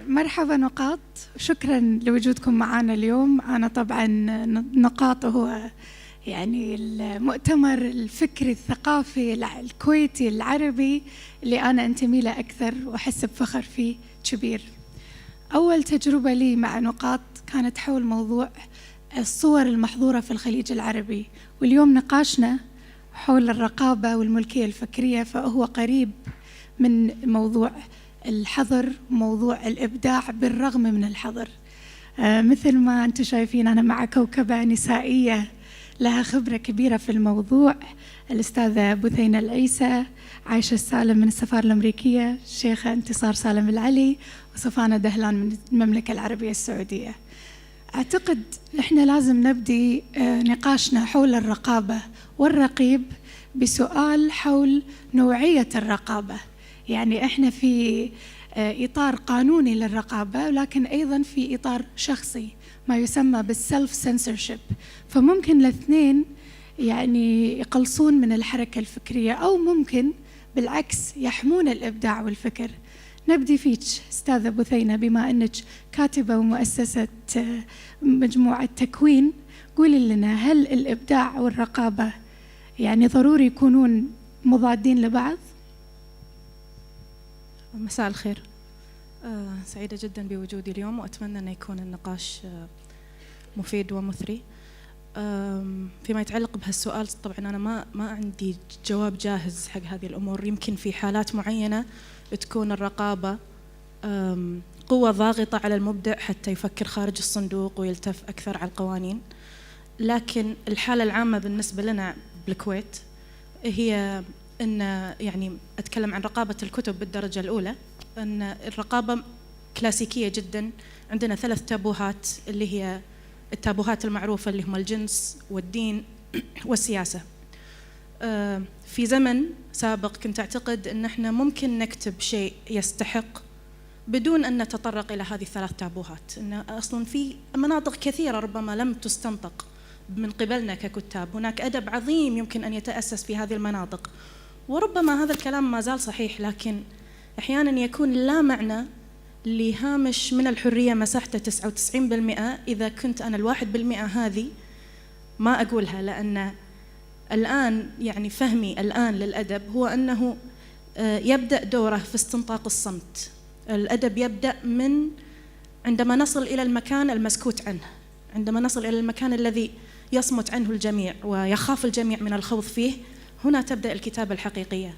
مرحبا نقاط، شكرا لوجودكم معنا اليوم. أنا طبعا نقاط هو يعني المؤتمر الفكري الثقافي الكويتي العربي اللي أنا أنتمي له أكثر وأحس بفخر فيه كبير. أول تجربة لي مع نقاط كانت حول موضوع الصور المحظورة في الخليج العربي، واليوم نقاشنا حول الرقابة والملكية الفكرية، فهو قريب من موضوع الحظر، موضوع الإبداع بالرغم من الحظر. مثل ما أنتم شايفين أنا مع كوكبة نسائية لها خبرة كبيرة في الموضوع، الأستاذة بثينة العيسى، عايشة السالم من السفارة الأمريكية، الشيخة انتصار سالم العلي، وصفانة دهلان من المملكة العربية السعودية. أعتقد إحنا لازم نبدي نقاشنا حول الرقابة والرقيب بسؤال حول نوعية الرقابة. يعني إحنا في إطار قانوني للرقابة، ولكن أيضاً في إطار شخصي ما يسمى بالسلف سنسورشيب، فممكن الاثنين يعني يقلصون من الحركة الفكرية، أو ممكن بالعكس يحمون الإبداع والفكر. نبدي فيك أستاذة بثينة، بما أنك كاتبة ومؤسسة مجموعة تكوين، قولي لنا هل الإبداع والرقابة يعني ضروري يكونون مضادين لبعض؟ مساء الخير، سعيدة جدا بوجودي اليوم، وأتمنى أن يكون النقاش مفيد ومثري. فيما يتعلق بهالسؤال، طبعا أنا ما عندي جواب جاهز حق هذه الأمور. يمكن في حالات معينة تكون الرقابة قوة ضاغطة على المبدع حتى يفكر خارج الصندوق ويلتف أكثر على القوانين، لكن الحالة العامة بالنسبة لنا بالكويت هي أن يعني أتكلم عن رقابة الكتب بالدرجة الأولى، أن الرقابة كلاسيكية جدا. عندنا 3 تابوهات، اللي هي التابوهات المعروفة اللي هم الجنس والدين والسياسة. في زمن سابق كنت أعتقد أن احنا ممكن نكتب شيء يستحق بدون أن نتطرق إلى هذه ال3 تابوهات، أن أصلا في مناطق كثيرة ربما لم تستنطق من قبلنا ككتاب. هناك أدب عظيم يمكن أن يتأسس في هذه المناطق، وربما هذا الكلام ما زال صحيح، لكن أحيانا يكون لا معنى لهامش من الحرية مساحته 99%. إذا كنت أنا 1% هذه ما أقولها، لأن الآن يعني فهمي الآن للأدب هو أنه يبدأ دوره في استنطاق الصمت. الأدب يبدأ من عندما نصل إلى المكان المسكوت عنه، عندما نصل إلى المكان الذي يصمت عنه الجميع ويخاف الجميع من الخوض فيه، هنا تبدأ الكتابة الحقيقية.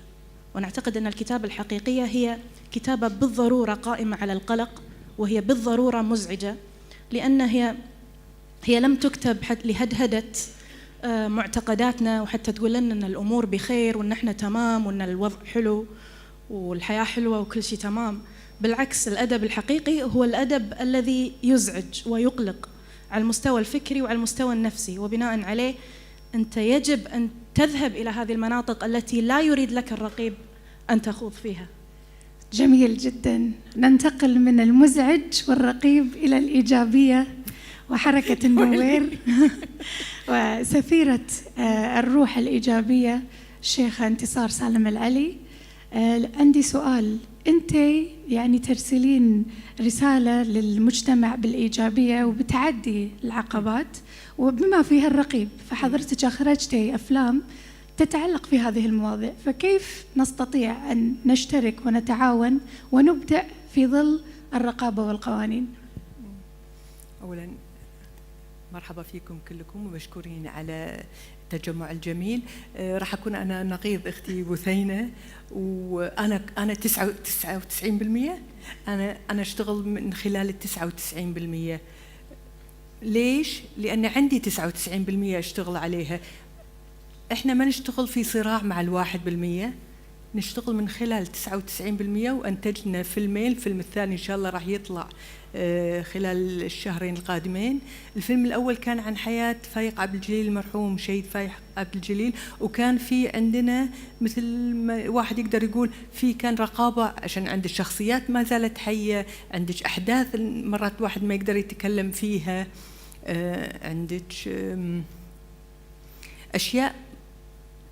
ونعتقد أن الكتابة الحقيقية هي كتابة بالضرورة قائمة على القلق، وهي بالضرورة مزعجة، لأن هي لم تكتب لهدهدة معتقداتنا وحتى تقول لنا أن الأمور بخير وأن احنا تمام وأن الوضع حلو والحياة حلوة وكل شيء تمام. بالعكس، الأدب الحقيقي هو الأدب الذي يزعج ويقلق على المستوى الفكري وعلى المستوى النفسي، وبناء عليه أنت يجب أن تذهب إلى هذه المناطق التي لا يريد لك الرقيب أن تخوض فيها. جميل جدا. ننتقل من المزعج والرقيب إلى الإيجابية وحركة النوير وسفيرة الروح الإيجابية الشيخة انتصار سالم العلي. عندي سؤال، أنت يعني ترسلين رسالة للمجتمع بالإيجابية وبتعدي العقبات وبما فيها الرقيب، فحضرتك أخرجتي أفلام تتعلق في هذه المواضيع، فكيف نستطيع أن نشترك ونتعاون ونبدأ في ظل الرقابة والقوانين؟ أولاً مرحبا فيكم كلكم ومشكورين على التجمع الجميل. راح أكون أنا نقيض أختي بثينة، وأنا 99%. أنا أشتغل من خلال 99%. ليش؟ لأن عندي 99% أشتغل عليها. إحنا ما نشتغل في صراع مع 1%، نشتغل من خلال 99%. وأنتجنا فيلمين، الفيلم الثاني إن شاء الله راح يطلع خلال الشهرين القادمين. الفيلم الأول كان عن حياة فايق عبد الجليل، المرحوم شهيد فايق عبد الجليل، وكان في عندنا مثل ما واحد يقدر يقول في كان رقابة عشان عند الشخصيات ما زالت حية، عندك أحداث مرات واحد ما يقدر يتكلم فيها، عندك أشياء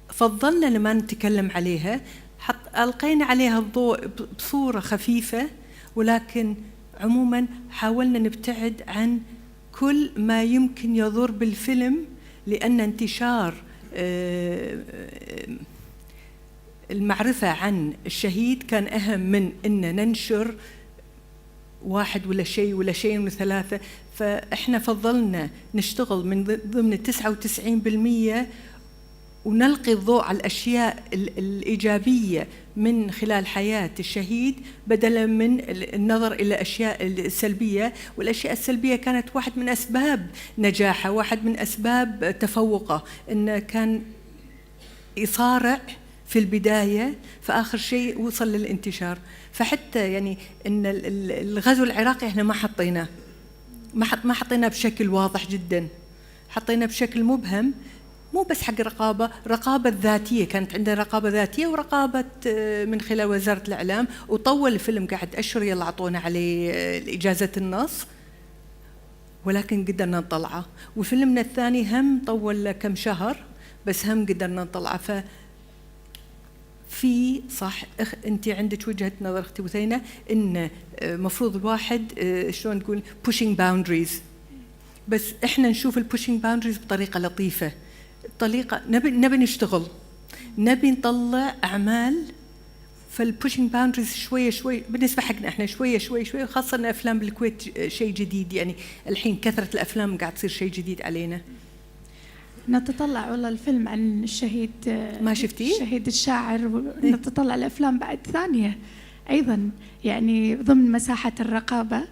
فضلنا لما نتكلم عليها، ألقينا عليها الضوء بصورة خفيفة، ولكن عموما حاولنا نبتعد عن كل ما يمكن يضر بالفيلم، لأن انتشار المعرفة عن الشهيد كان أهم من أن ننشر واحد ولا شيء ولا شيء ولا ثلاثة. فإحنا فضلنا نشتغل من ضمن 99% ونلقي الضوء على الأشياء الإيجابية من خلال حياة الشهيد، بدلا من النظر إلى الأشياء السلبية. والأشياء السلبية كانت واحد من أسباب نجاحه، واحد من أسباب تفوقه، إنه كان يصارع في البداية، فآخر شيء وصل للانتشار. فحتى يعني إن الغزو العراقي إحنا ما حطيناه بشكل واضح جدا، حطينا بشكل مبهم، مو بس حق رقابة ذاتية. كانت عندنا رقابة ذاتية ورقابة من خلال وزارة الإعلام، وطول الفيلم قعد أشهر يلا أعطونا عليه إجازة النص، ولكن قدرنا نطلعه. وفيلمنا الثاني هم طول كم شهر، بس هم قدرنا نطلعه. في صح أنت عندك وجهة نظر أختي بثينة، إن مفروض الواحد شلون تقول pushing boundaries، بس إحنا نشوف pushing boundaries بطريقة لطيفة، طريقة نبي نشتغل، نبي نطلع أعمال. فالpushing boundaries شوية شوي بالنسبة حقنا إحنا شوية شوي شوي، خاصة إن أفلام بالكويت شيء جديد، يعني الحين كثرة الأفلام قاعد تصير شيء جديد علينا. نتطلع والله الفيلم عن الشهيد، ما شفتيه؟ الشهيد الشاعر، ونتطلع الأفلام بعد ثانية أيضا يعني ضمن مساحة الرقابة.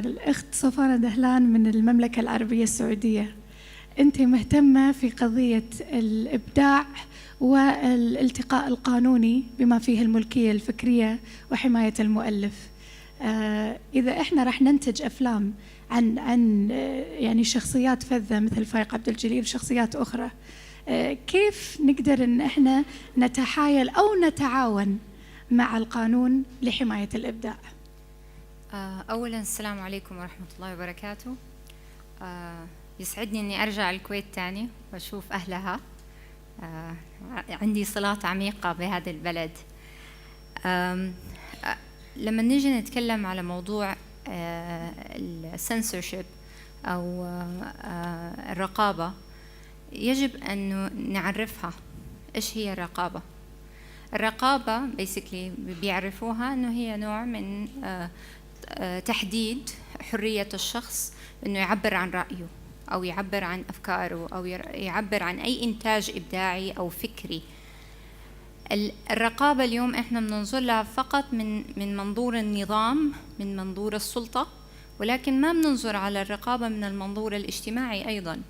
الأخت صفانة دهلان من المملكة العربية السعودية، أنت مهتمة في قضية الإبداع والالتقاء القانوني بما فيه الملكية الفكرية وحماية المؤلف. إذا إحنا راح ننتج أفلام عن يعني شخصيات فذة مثل فايق عبد الجليل وشخصيات أخرى، كيف نقدر إن إحنا نتحايل أو نتعاون مع القانون لحماية الإبداع؟ أولاً السلام عليكم ورحمة الله وبركاته. يسعدني إني أرجع الكويت تاني وأشوف أهلها. عندي صلات عميقة بهذا البلد. لما نيجي نتكلم على موضوع السنسورشيب أو الرقابة، يجب أن نعرفها. إيش هي الرقابة؟ الرقابة basically بيعرفوها أنه هي نوع من تحديد حرية الشخص أنه يعبر عن رأيه أو يعبر عن أفكاره أو يعبر عن أي إنتاج إبداعي أو فكري. الرقابة اليوم إحنا بننظر لها فقط من منظور النظام، من منظور السلطة، ولكن ما بننظر على الرقابة من المنظور الاجتماعي أيضا.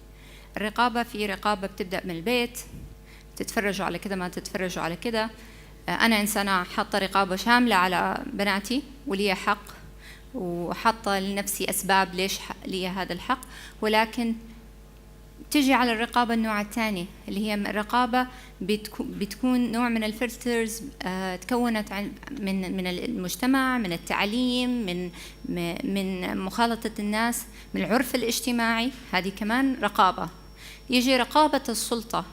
الرقابة في رقابة بتبدأ من البيت، تتفرجوا على كده ما تتفرجوا على كده. أنا إنسانة حاطة رقابة شاملة على بناتي ولي حق، وحاطة لنفسي أسباب ليش لي هذا الحق. ولكن تجي على الرقابة النوع الثاني اللي هي الرقابة بتكون نوع من الفلترز تكونت من المجتمع، من التعليم، من مخالطة الناس، من العرف الاجتماعي. هذه كمان رقابة. يجي رقابة السلطة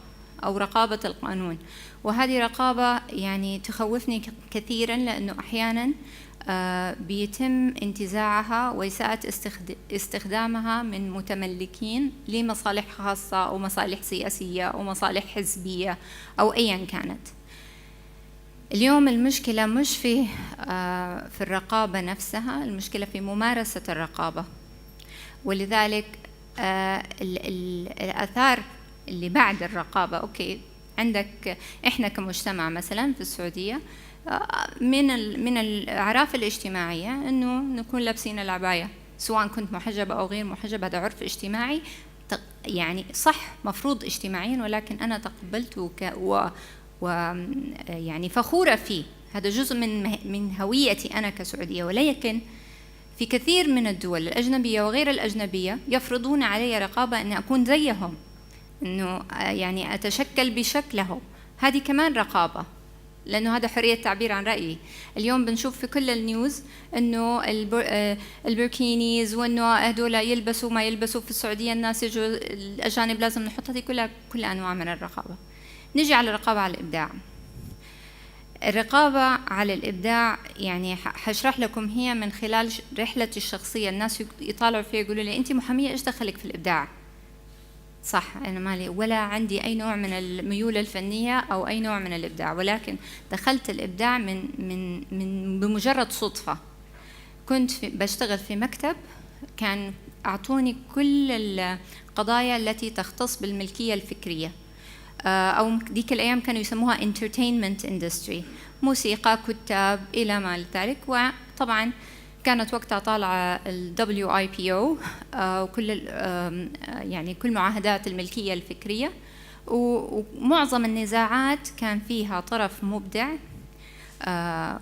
أو رقابة القانون، وهذه رقابة يعني تخوفني كثيرا، لأنه أحيانا بيتم انتزاعها وإساءة استخدامها من متملكين لمصالح خاصة أو مصالح سياسية أو مصالح حزبية أو أيا كانت. اليوم المشكلة مش في الرقابة نفسها، المشكلة في ممارسة الرقابة. ولذلك الآثار اللي بعد الرقابة، أوكي عندك إحنا كمجتمع مثلا في السعودية من الأعراف الاجتماعية إنه نكون لابسين العباية، سواء كنت محجبة أو غير محجبة. هذا عرف اجتماعي يعني صح مفروض اجتماعيا، ولكن أنا تقبلته يعني فخورة فيه. هذا جزء من هويتي أنا كسعودية. ولكن في كثير من الدول الأجنبية وغير الأجنبية يفرضون علي رقابة أن أكون زيهم، إنه يعني أتشكل بشكلهم. هذه كمان رقابة، لأنه هذا حرية تعبير عن رأيي. اليوم بنشوف في كل النيوز إنه البركينيز، وإنه هذول يلبسوا ما يلبسوا في السعودية، الناس يجوا الأجانب لازم نحط. هذه كلها أنواع من الرقابة. نجي على الرقابة على الإبداع. الرقابة على الإبداع يعني حشرح لكم هي من خلال رحلتي الشخصية. الناس يطالعوا فيها يقولوا لي أنت محامية إيش دخلك في الإبداع؟ صح، أنا مالي ولا عندي أي نوع من الميول الفنية أو أي نوع من الإبداع، ولكن دخلت الإبداع من بمجرد صدفة. كنت بشتغل في مكتب كان أعطوني كل القضايا التي تختص بالملكية الفكرية، أو ديك الأيام كانوا يسموها entertainment industry، موسيقى، كتاب، إلى ما ذلك. وطبعا كانت وقتها طالعة ال WIPO وكل يعني كل معاهدات الملكية الفكرية، ومعظم النزاعات كان فيها طرف مبدع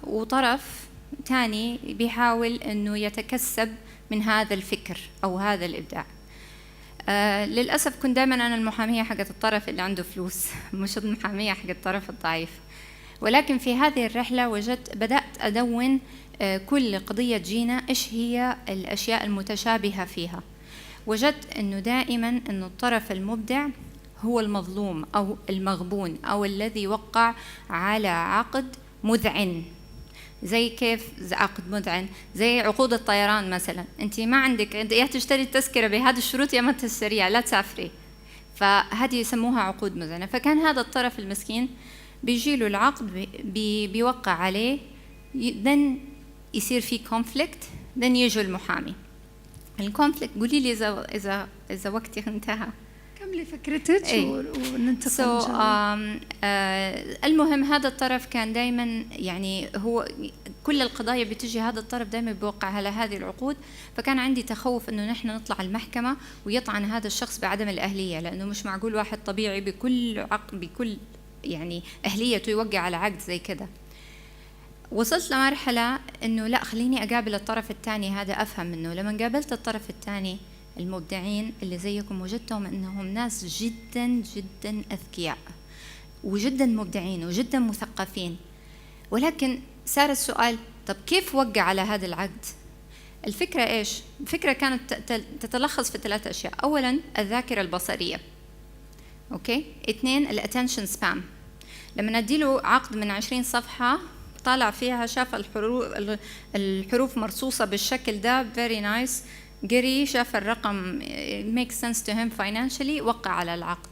وطرف ثاني بيحاول إنه يتكسب من هذا الفكر أو هذا الإبداع. للأسف كنت دائما أنا المحامية حقت الطرف اللي عنده فلوس، مش المحامية حقت الطرف الضعيف. ولكن في هذه الرحلة بدأت أدون كل قضية تجينا إيش هي الأشياء المتشابهة فيها. وجدت أنه دائما أنه الطرف المبدع هو المظلوم أو المغبون أو الذي وقع على عقد مذعن. زي كيف عقد مذعن؟ زي عقود الطيران مثلا، انت ما عندك يا تشتري التذكره بهذه الشروط يا ما تشتريها، لا تسافري. فهذه يسموها عقود مذعنه. فكان هذا الطرف المسكين بيجي له العقد بيوقع عليه، then يصير في كونفليكت، then يجوا المحامي. الكونفليكت قولي لي اذا وقتي انتهى. كملي فكرتك وننتقل. المهم هذا الطرف كان دائما يعني هو كل القضايا بتجي هذا الطرف دائما بيوقع على هذه العقود. فكان عندي تخوف انه نحن نطلع المحكمة ويطعن هذا الشخص بعدم الأهلية، لأنه مش معقول واحد طبيعي بكل يعني أهليته يوقع على عقد زي كده. وصلت لمرحلة انه لا، خليني اقابل الطرف الثاني هذا، افهم منه. لما قابلت الطرف الثاني المبدعين اللي زيكم وجدتهم انهم ناس جدا جدا اذكياء وجدا مبدعين وجدا مثقفين. ولكن صار السؤال، طب كيف وقع على هذا العقد؟ الفكرة ايش؟ الفكرة كانت تتلخص في 3 أشياء. اولا الذاكرة البصرية، اوكي. 2 الاتنشن سبام. لما نديله عقد من 20 صفحة طالع فيها شاف الحروف مرصوصة بالشكل ده very nice، قري شاف الرقم make sense to him financially، وقع على العقد،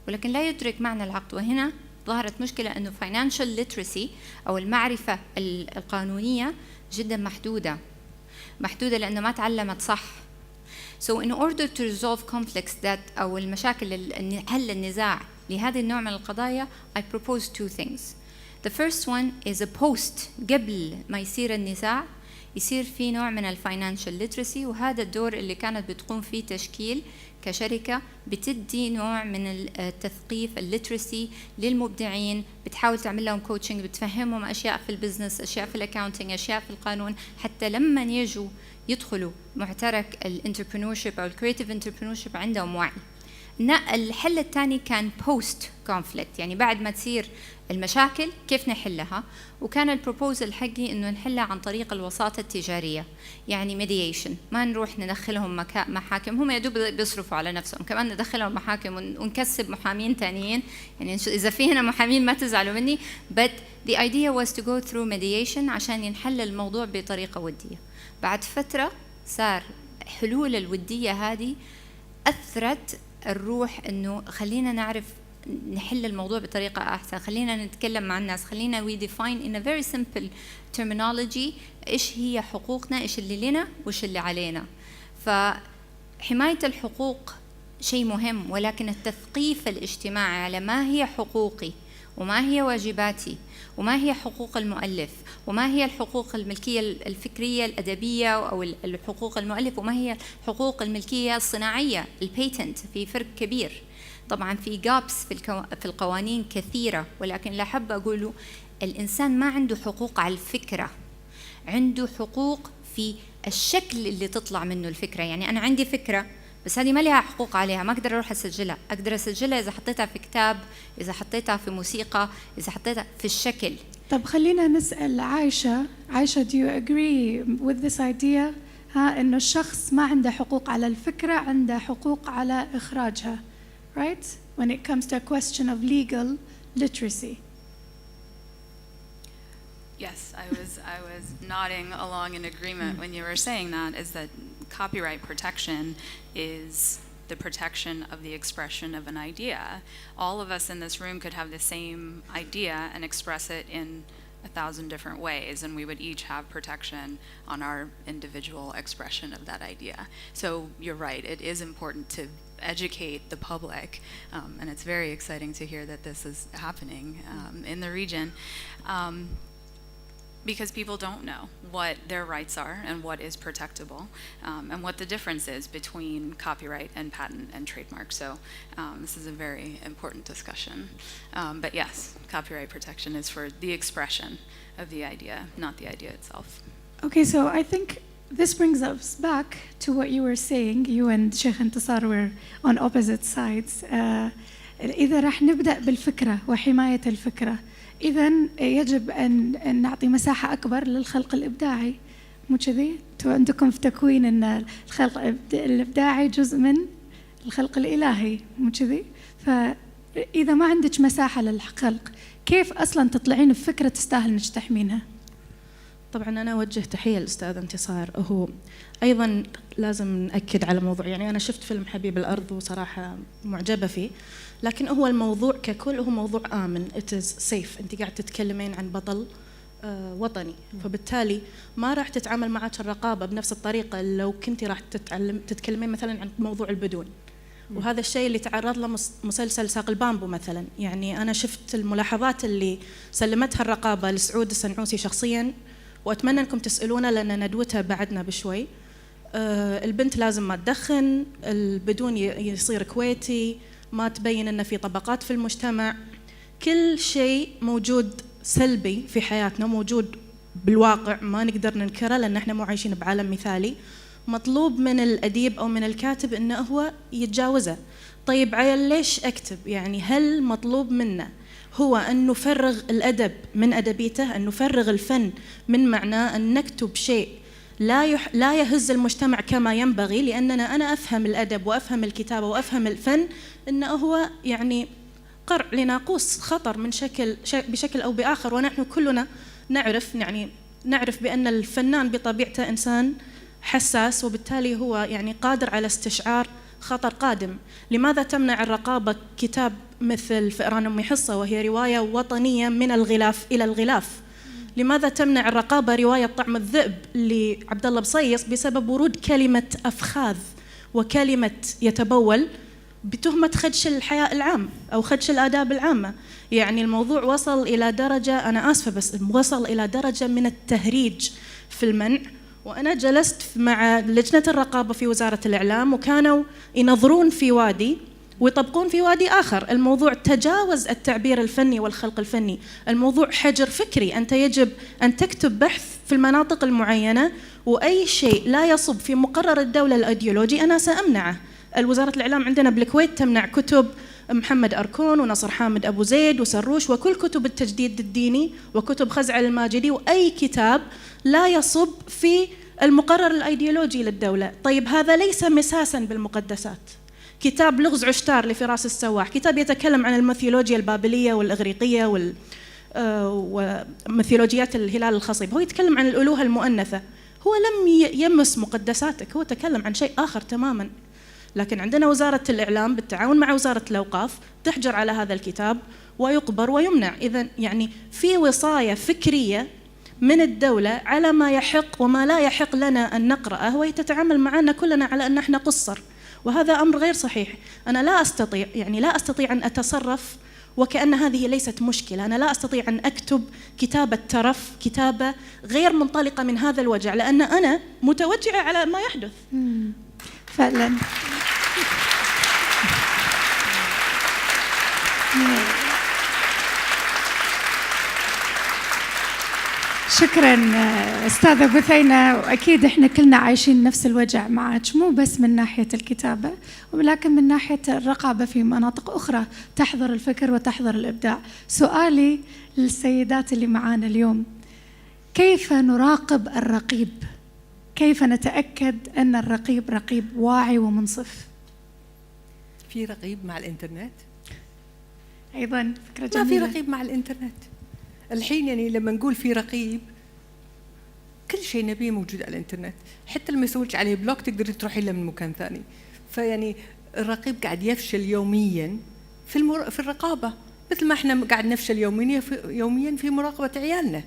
ولكن لا يدرك معنى العقد. وهنا ظهرت مشكلة أنه financial literacy أو المعرفة القانونية جدا محدودة لأنه ما تعلمت صح. So in order to resolve conflicts that أو المشاكل حل النزاع لهذه النوع من القضايا I propose 2 things. The first one is a post قبل ما يصير النزاع يصير في نوع من الفاينانشال ليترسي، وهذا الدور اللي كانت بتقوم فيه تشكيل كشركة بتدي نوع من التثقيف الليترسي للمبدعين، بتحاول تعمل لهم كوتشنج، بتفهمهم أشياء في البزنس، أشياء في الأكاونتنج، أشياء في القانون، حتى لما يجوا يدخلوا معترك الانتربرنورشيب أو الكرياتيف انتربرنورشيب عندهم وعي. الحل الثاني كان بوست كونفليكت، يعني بعد ما تصير المشاكل كيف نحلها. وكان البروبوزل حقي انه نحلها عن طريق الوساطة التجارية، يعني ميديشن، ما نروح ندخلهم محاكم، هم يدوب بيصرفوا على نفسهم، كمان ندخلهم محاكم ونكسب محامين ثانيين. يعني اذا في هنا محامين ما تزعلوا مني، but the idea was to go through mediation عشان ينحل الموضوع بطريقة ودية. بعد فترة صار حلول الودية هذه أثرت الروح انه خلينا نعرف نحل الموضوع بطريقة أحسن، خلينا نتكلم مع الناس، خلينا we define in a very simple terminology إيش هي حقوقنا، إيش اللي لنا وإيش اللي علينا. فحماية الحقوق شيء مهم، ولكن التثقيف الاجتماعي على ما هي حقوقي وما هي واجباتي وما هي حقوق المؤلف وما هي الحقوق الملكية الفكرية الأدبية أو الحقوق المؤلف وما هي حقوق الملكية الصناعية البيتنت، في فرق كبير. طبعا في جابس في القوانين كثيرة، ولكن لا حب أقوله الإنسان ما عنده حقوق على الفكرة، عنده حقوق في الشكل اللي تطلع منه الفكرة. يعني أنا عندي فكرة بس هذه ما لها حقوق عليها، ما أقدر أروح أسجلها. أقدر أسجلها إذا حطيتها في كتاب، إذا حطيتها في موسيقى، إذا حطيتها في الشكل. طب خلينا نسأل عايشة. do you agree with this idea إنه الشخص ما عنده حقوق على الفكرة، عنده حقوق على إخراجها، right? When it comes to a question of legal literacy. Yes, I was nodding along in agreement when you were saying that, is that copyright protection is the protection of the expression of an idea. All of us in this room could have the same idea and express it in 1,000 different ways, and we would each have protection on our individual expression of that idea. So you're right, it is important to educate the public, and it's very exciting to hear that this is happening in the region. Because people don't know what their rights are and what is protectable, and what the difference is between copyright and patent and trademark. So this is a very important discussion. But yes, copyright protection is for the expression of the idea, not the idea itself. Okay, so I think this brings us back to what you were saying. You and Sheikh Intisar were on opposite sides. إذا رح نبدأ بالفكرة وحماية الفكرة، إذن يجب أن نعطي مساحة أكبر للخلق الإبداعي، مو كذي؟ أنتوا عندكم في تكوين أن الخلق الإبداعي جزء من الخلق الإلهي، مو كذي؟ فإذا ما عندك مساحة للخلق، كيف أصلاً تطلعين بفكرة تستاهل إنك تحمينها؟ طبعا أنا أوجه تحية للأستاذ انتصار. هو أيضا لازم نأكد على موضوع، يعني أنا شفت فيلم حبيب الأرض وصراحة معجبة فيه، لكن هو الموضوع ككل هو موضوع آمن. it is safe. أنت قاعد تتكلمين عن بطل وطني، فبالتالي ما راح تتعامل معك الرقابة بنفس الطريقة لو كنت راح تتكلمين مثلا عن موضوع البدون. وهذا الشيء اللي تعرض له مسلسل ساق البامبو مثلا. يعني أنا شفت الملاحظات اللي سلمتها الرقابة لسعود السنعوسي شخصيا، وأتمنى أنكم تسألونه لأن ندوتها بعدنا بشوي. البنت لازم ما تدخن، البدون يصير كويتي، ما تبين أن في طبقات في المجتمع، كل شيء موجود سلبي في حياتنا موجود بالواقع، ما نقدر ننكره لأن احنا مو عايشين بعالم مثالي. مطلوب من الأديب أو من الكاتب أنه هو يتجاوزه. طيب عيل ليش أكتب؟ يعني هل مطلوب منا هو أن نفرغ الأدب من أدبيته، أن نفرغ الفن من معناه، أن نكتب شيء لا يهز المجتمع كما ينبغي؟ لأننا أنا أفهم الأدب وأفهم الكتابة وأفهم الفن أنه هو يعني قرع لناقوس خطر من بشكل أو بآخر، ونحن كلنا نعرف بأن الفنان بطبيعته إنسان حساس، وبالتالي هو يعني قادر على استشعار خطر قادم. لماذا تمنع الرقابة كتاب مثل فئران أمي حصة وهي رواية وطنية من الغلاف إلى الغلاف؟ لماذا تمنع الرقابة رواية طعم الذئب لعبد الله بصيص بسبب ورود كلمة أفخاذ وكلمة يتبول بتهمة خدش الحياء العام أو خدش الآداب العامة؟ يعني الموضوع وصل إلى درجة، أنا آسفة بس وصل إلى درجة من التهريج في المنع. وأنا جلست مع لجنة الرقابة في وزارة الإعلام وكانوا ينظرون في وادي ويطبقون في وادي آخر. الموضوع تجاوز التعبير الفني والخلق الفني، الموضوع حجر فكري. أنت يجب أن تكتب بحث في المناطق المعينة، وأي شيء لا يصب في مقرر الدولة الأيديولوجي أنا سأمنعه. الوزارة الإعلام عندنا بالكويت تمنع كتب محمد أركون ونصر حامد أبو زيد وسروش وكل كتب التجديد الديني وكتب خزعل الماجدي، وأي كتاب لا يصب في المقرر الأيديولوجي للدولة. طيب هذا ليس مساسا بالمقدسات. كتاب لغز عشتار لفراس السواح، كتاب يتكلم عن الميثولوجيا البابلية والإغريقية وميثولوجيات الهلال الخصيب، هو يتكلم عن الألوهة المؤنثة، هو لم يمس مقدساتك، هو تكلم عن شيء آخر تماما. لكن عندنا وزارة الإعلام بالتعاون مع وزارة الأوقاف تحجر على هذا الكتاب ويقبر ويمنع. إذن يعني في وصاية فكرية من الدولة على ما يحق وما لا يحق لنا أن نقرأه، وهي تتعامل معنا كلنا على أن احنا قصر، وهذا أمر غير صحيح. أنا لا أستطيع أن أتصرف وكأن هذه ليست مشكلة. أنا لا أستطيع أن أكتب كتابة ترف، كتابة غير منطلقة من هذا الوجع، لأن أنا متوجعة على ما يحدث. فعلا. شكرا أستاذة بثينة، وأكيد إحنا كلنا عايشين نفس الوجع معك، مو بس من ناحية الكتابة ولكن من ناحية الرقابة في مناطق أخرى تحظر الفكر وتحظر الإبداع. سؤالي للسيدات اللي معانا اليوم، كيف نراقب الرقيب؟ كيف نتأكد أن الرقيب رقيب واعي ومنصف؟ في رقيب مع الإنترنت؟ أيضا فكرة جميلة. ما في رقيب مع الإنترنت. الحين يعني لما نقول في رقيب، كل شيء نبيه موجود على الانترنت، حتى لما يسويك عليه بلوك تقدري تروحي له من مكان ثاني. فيعني الرقيب قاعد يفشل يوميا في الرقابة، مثل ما احنا قاعد نفشل يوميا في مراقبة عيالنا.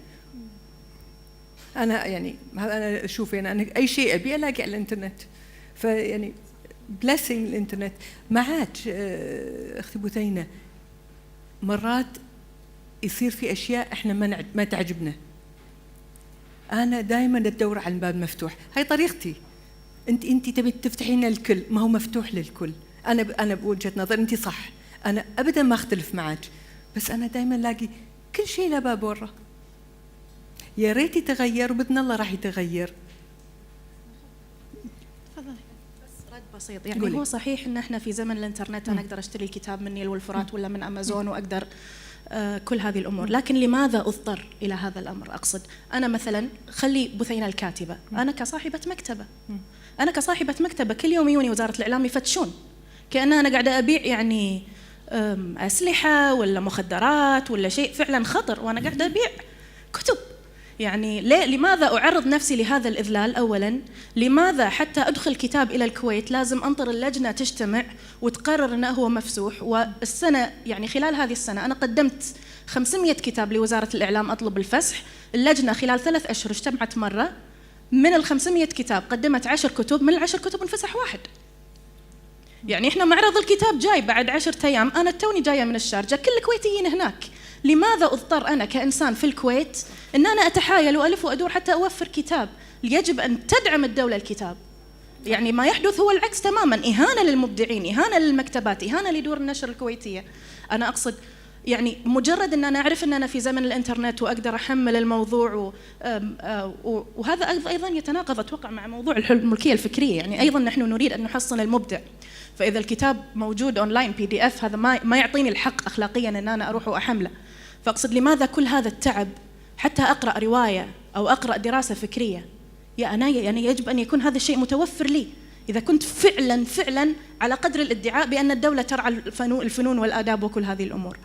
أنا أشوف أنا أي شيء أبي ألاقي على الإنترنت. فيعني بلاسينج الإنترنت. ما عاد أختي بثينة مرات يصير في أشياء إحنا ما تعجبنا، أنا دائما أدور على الباب مفتوح. هاي طريقتي. أنت تبي تفتحين الكل، ما هو مفتوح للكل. أنا بوجهة نظر أنت صح، أنا أبدا ما أختلف معك، بس أنا دائما لاقي كل شيء له باب ورا. يا ريت يتغير، وبإذن الله راح يتغير. تفضلي. بس رد بسيط، يعني هو صحيح ان احنا في زمن الانترنت انا اقدر اشتري الكتاب من نيل والفرات ولا من امازون واقدر كل هذه الامور، لكن لماذا اضطر الى هذا الامر؟ اقصد انا مثلا خلي بثينة الكاتبه، انا كصاحبه مكتبه كل يوم يوني وزاره الاعلام يفتشون كأن انا قاعده ابيع يعني اسلحه ولا مخدرات ولا شيء فعلا خطر، وانا قاعده ابيع كتب. يعني لماذا أعرض نفسي لهذا الإذلال؟ أولاً، لماذا حتى أدخل كتاب إلى الكويت لازم أنطر اللجنة تجتمع وتقرر أنه هو مفسوح؟ والسنة يعني خلال هذه السنة أنا قدمت 500 كتاب لوزارة الإعلام أطلب الفسح، اللجنة خلال 3 أشهر اجتمعت مرة، من 500 كتاب قدمت 10 كتب، من 10 كتب انفسح 1. يعني إحنا معرض الكتاب جاي بعد 10 أيام، أنا توني جاية من الشارجة، كل الكويتيين هناك. لماذا أضطر أنا كإنسان في الكويت أن أنا أتحايل وألف وأدور حتى أوفر كتاب؟ يجب أن تدعم الدولة الكتاب. يعني ما يحدث هو العكس تماماً، إهانة للمبدعين، إهانة للمكتبات، إهانة لدور النشر الكويتية. أنا أقصد يعني مجرد أن أنا أعرف أن أنا في زمن الإنترنت وأقدر أحمل الموضوع وهذا أيضاً يتناقض أتوقع مع موضوع الملكية الفكرية. يعني أيضاً نحن نريد أن نحصن المبدع، فإذا الكتاب موجود أونلاين PDF هذا ما يعطيني الحق أخلاقياً أن أنا أروح وأحمله. فأقصد لماذا كل هذا التعب حتى أقرأ رواية أو أقرأ دراسة فكرية؟ يعني يجب أن يكون هذا الشيء متوفر لي إذا كنت فعلا على قدر الادعاء بأن الدولة ترعى الفنون والآداب وكل هذه الأمور.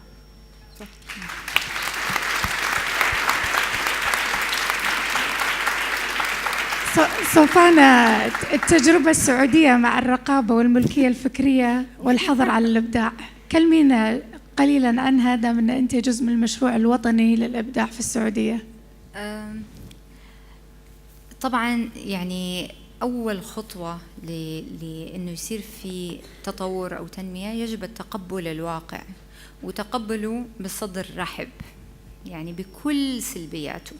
صوفانا، التجربة السعودية مع الرقابة والملكية الفكرية والحظر على الإبداع، كلمينا قليلاً عن هذا، من أنت جزء من المشروع الوطني للإبداع في السعودية. طبعاً يعني أول خطوة لأنه يصير في تطور أو تنمية يجب التقبل الواقع، وتقبله بصدر رحب يعني بكل سلبياته.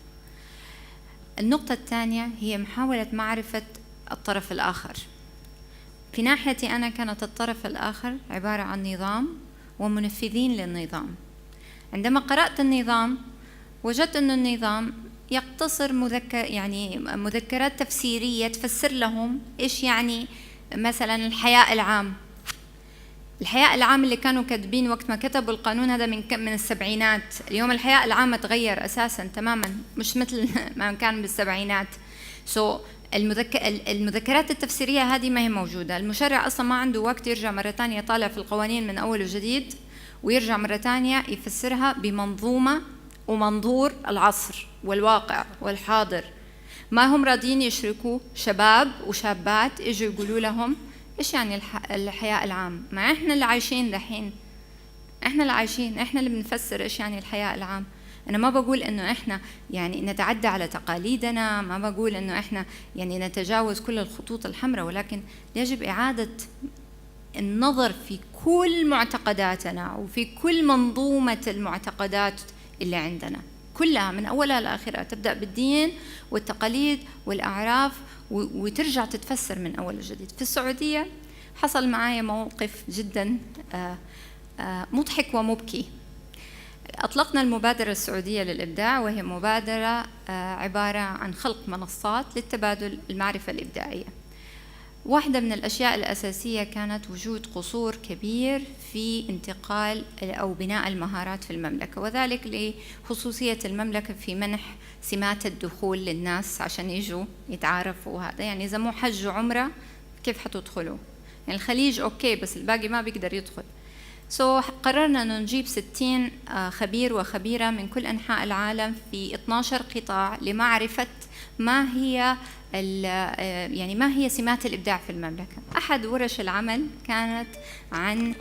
النقطة الثانية هي محاولة معرفة الطرف الآخر. في ناحيتي أنا كانت الطرف الآخر عبارة عن نظام ومنفذين للنظام. عندما قرأت النظام وجدت أن النظام يقتصر مذكرات تفسيرية تفسر لهم إيش يعني مثلا الحياء العام. الحياء العام اللي كانوا كاتبين وقت ما كتبوا القانون هذا من السبعينات، اليوم الحياء العام تغير أساسا تماما، مش مثل ما كان بالسبعينات. المذكرات التفسيرية هذه ما هي موجودة. المشرع أصلا ما عنده وقت يرجع مرة تانية يطالع في القوانين من أول وجديد ويرجع مرة تانية يفسرها بمنظومة ومنظور العصر والواقع والحاضر. ما هم راضين يشركوا شباب وشابات يجوا يقولوا لهم إيش يعني الحياء العام. ما إحنا اللي عايشين دحين، إحنا اللي بنفسر إيش يعني الحياء العام. أنا ما بقول إنه إحنا يعني نتعدى على تقاليدنا، ما بقول إنه إحنا يعني نتجاوز كل الخطوط الحمراء، ولكن يجب إعادة النظر في كل معتقداتنا وفي كل منظومة المعتقدات اللي عندنا كلها من أولها لآخرها، تبدأ بالدين والتقاليد والأعراف وترجع تتفسر من أول وجديد. في السعودية حصل معايا موقف جدا مضحك ومبكي. أطلقنا المبادرة السعودية للإبداع، وهي مبادرة عبارة عن خلق منصات للتبادل المعرفة الإبداعية. واحدة من الأشياء الأساسية كانت وجود قصور كبير في انتقال أو بناء المهارات في المملكة، وذلك لخصوصية المملكة في منح سمات الدخول للناس عشان يجوا يتعارفوا. وهذا يعني إذا مو حج وعمرة كيف حتدخلوا؟ يعني الخليج أوكي بس الباقي ما بيقدر يدخل. قررنا أنه نجيب 60 خبير وخبيرة من كل أنحاء العالم في 12 قطاع لمعرفة ما هي يعني ما هي سمات الإبداع في المملكة. أحد ورش العمل كانت عن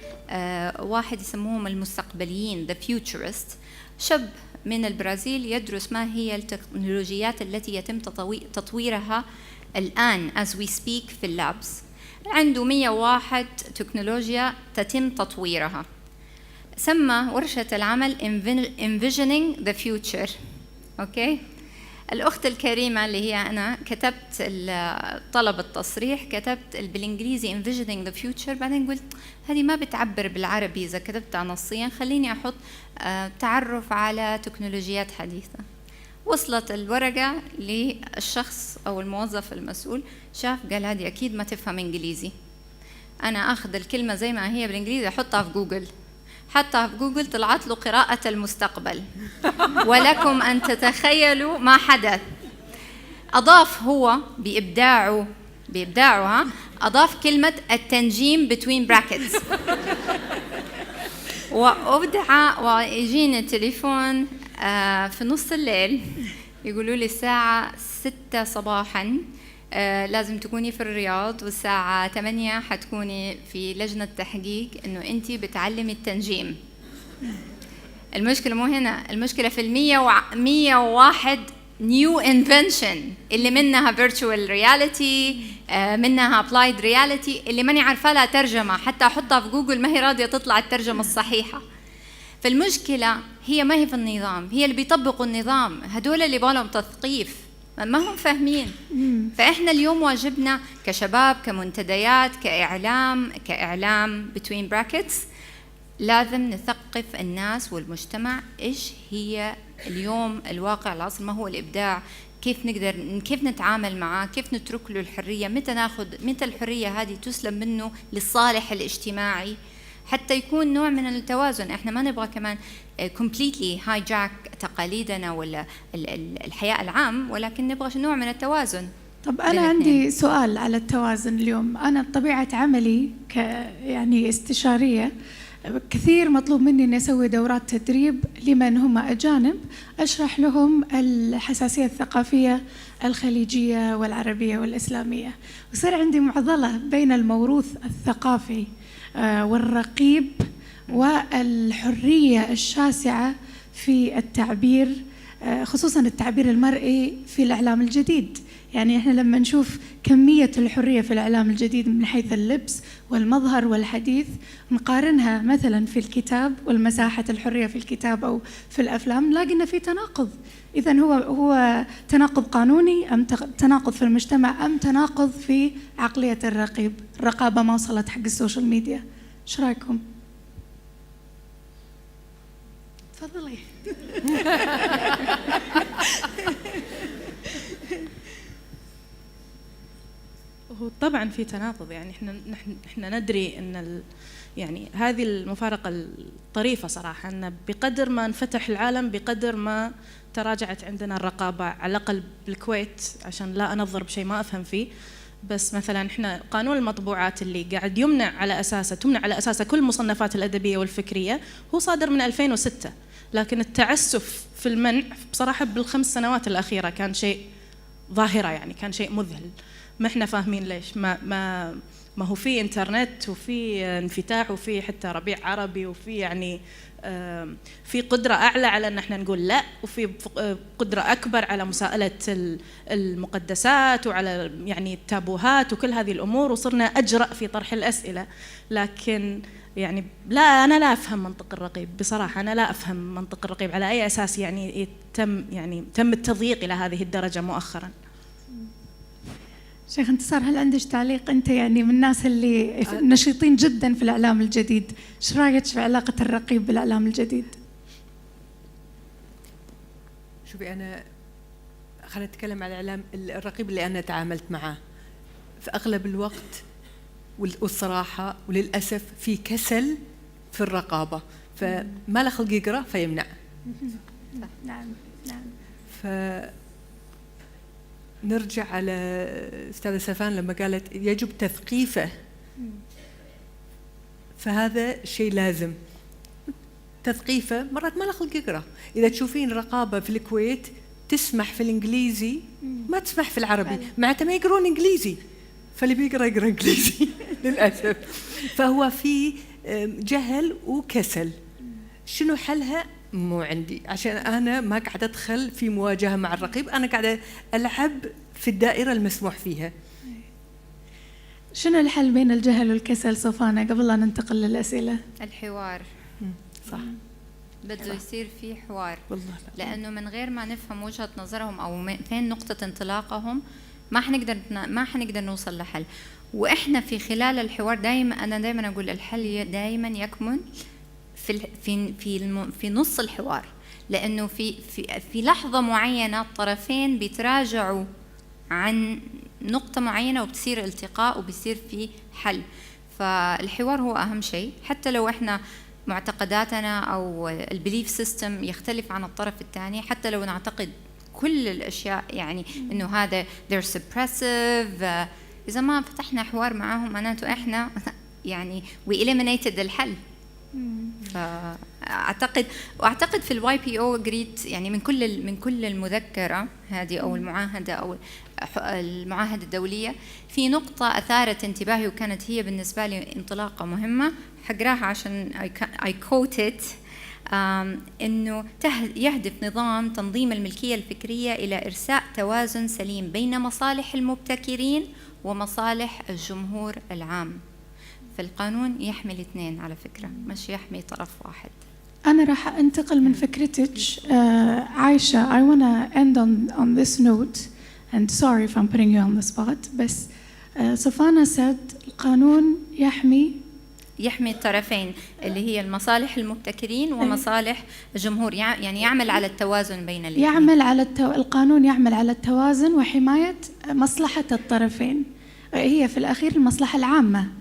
واحد يسموهم المستقبليين the futurist، شاب من البرازيل يدرس ما هي التكنولوجيات التي يتم تطويرها الآن as we speak في اللابس. عنده 101 تكنولوجيا تتم تطويرها. سمى ورشة العمل Envisioning the Future. أوكي؟ الأخت الكريمة اللي هي أنا كتبت طلب التصريح، كتبت بالإنجليزي Envisioning the Future، بعدين قلت هذه ما بتعبر بالعربي إذا كتبتها نصيا، خليني أحط تعرف على تكنولوجيات حديثة. وصلت الورقة للشخص أو الموظف المسؤول، شاف قال هذه أكيد ما تفهم إنجليزي، أنا أخذ الكلمة زي ما هي بالإنجليزي أحطها في جوجل. حتى في جوجل طلعت له قراءة المستقبل. ولكم أن تتخيلوا ما حدث. أضاف هو بإبداعه أضاف كلمة التنجيم between brackets. وأبدع ويجيني تليفون في نص الليل يقولوا لي الساعة 6 صباحاً لازم تكوني في الرياض، والساعة 8 حتكوني في لجنة تحقيق إنه أنتي بتعلمي التنجيم. المشكلة مو هنا، المشكلة في 101 new invention اللي منها virtual reality، منها applied reality، اللي ماني عارفة لها ترجمة، حتى أحطها في جوجل ما هي راضية تطلع الترجمة الصحيحة. فالمشكلة هي ما هي في النظام، هي اللي بيطبقوا النظام، هدول اللي بالهم تثقيف ما هم فاهمين. فإحنا اليوم واجبنا كشباب، كمنتديات، كإعلام between brackets، لازم نثقف الناس والمجتمع إيش هي اليوم الواقع العصر، ما هو الإبداع، كيف نتعامل معاه، كيف نترك له الحرية، متى الحرية هذه تسلم منه للصالح الاجتماعي، حتى يكون نوع من التوازن. احنا ما نبغى كمان completely hijack تقاليدنا ولا الحياء العام، ولكن نبغى نوع من التوازن. طب أنا عندي سؤال على التوازن. اليوم أنا طبيعة عملي يعني استشارية، كثير مطلوب مني أن أسوي دورات تدريب لمن هم أجانب، أشرح لهم الحساسية الثقافية الخليجية والعربية والإسلامية، وصار عندي معضلة بين الموروث الثقافي والرقيب والحرية الشاسعة في التعبير، خصوصا التعبير المرئي في الإعلام الجديد. يعني إحنا لما نشوف كمية الحرية في الإعلام الجديد من حيث اللبس والمظهر والحديث، نقارنها مثلا في الكتاب والمساحة الحرية في الكتاب أو في الأفلام، نلاقي إن في تناقض. إذن هو تناقض قانوني أم تناقض في المجتمع أم تناقض في عقلية الرقيب؟ الرقابة ما وصلت حق السوشيال ميديا. إيش رأيكم؟ تفضلي. هو طبعا في تناقض، يعني احنا ندري ان يعني هذه المفارقة الطريفة صراحة، ان بقدر ما انفتح العالم بقدر ما تراجعت عندنا الرقابة، على الأقل بالكويت، عشان لا أنظر بشيء ما أفهم فيه. بس مثلا احنا قانون المطبوعات اللي قاعد تمنع على أساسه كل المصنفات الأدبية والفكرية هو صادر من 2006، لكن التعسف في المنع بصراحة بال5 سنوات الأخيرة كان شيء ظاهرة، يعني كان شيء مذهل. ما احنا فاهمين ليش ما هو في انترنت وفي انفتاح وفي حتى ربيع عربي وفي يعني في قدرة أعلى على أن احنا نقول لا، وفي قدرة أكبر على مساءلة المقدسات وعلى يعني التابوهات وكل هذه الأمور، وصرنا أجرأ في طرح الأسئلة. لكن يعني لا، أنا لا أفهم منطق الرقيب بصراحة، أنا لا أفهم منطق الرقيب على أي أساس يعني تم التضييق إلى هذه الدرجة مؤخرا. شيخ انتصار، هل عندك تعليق؟ أنت يعني من الناس اللي نشيطين جدا في الإعلام الجديد، إيش رأيك في علاقة الرقيب بالإعلام الجديد؟ شوفي، أنا خليني أتكلم على الإعلام الرقيب اللي أنا تعاملت معه. في أغلب الوقت والصراحة وللأسف في كسل في الرقابة، فما له خلق يقرأ فيمنع. نعم. نرجع على أستاذة سفان لما قالت يجب تثقيفه فهذا شيء لازم. تثقيفه مرات ما له خلق يقرأ. إذا تشوفين رقابة في الكويت تسمح في الإنجليزي ما تسمح في العربي، معناته ما يقرون إنجليزي، فاللي بيقرأ يقرأ إنجليزي للأسف. فهو في جهل وكسل. شنو حلها؟ مو عندي، عشان أنا ما قاعدة أدخل في مواجهة مع الرقيب، أنا قاعدة ألعب في الدائرة المسموح فيها. شنو الحل بين الجهل والكسل صفانة قبل لا ننتقل للأسئلة؟ الحوار. صح. بده يصير في حوار، والله لا. لأنه من غير ما نفهم وجهة نظرهم أو فين نقطة انطلاقهم ما حنقدر نوصل لحل. وإحنا في خلال الحوار أنا دائما أقول الحل دائما يكمن في نص الحوار، لأنه في لحظة معينة الطرفين بيتراجعوا عن نقطة معينة وبتصير التقاء وبيصير في حل. فالحوار هو أهم شيء، حتى لو إحنا معتقداتنا أو البليف سيستم يختلف عن الطرف الثاني، حتى لو نعتقد كل الأشياء يعني إنه هذا they're suppressive، إذا ما فتحنا حوار معاهم معناته إحنا يعني we eliminated الحل. فأعتقد في الواي بي او قريت يعني من كل المذكرة هذه أو المعاهدة أو المعاهدة الدولية في نقطة أثارت انتباهي وكانت هي بالنسبة لي انطلاقة مهمة، حقراها عشان I quote it. إنه يهدف نظام تنظيم الملكية الفكرية إلى إرساء توازن سليم بين مصالح المبتكرين ومصالح الجمهور العام. فالقانون يحمي الاثنين على فكرة، مش يحمي طرف واحد. أنا راح أنتقل من فكرتك عايشة. I wanna end on this note and sorry if I'm putting you on the spot. بس صفانة said القانون يحمي الطرفين اللي هي المصالح المبتكرين ومصالح الجمهور، يعني يعمل على التوازن بين الاثنين. القانون يعمل على التوازن وحماية مصلحة الطرفين، هي في الأخير المصلحة العامة.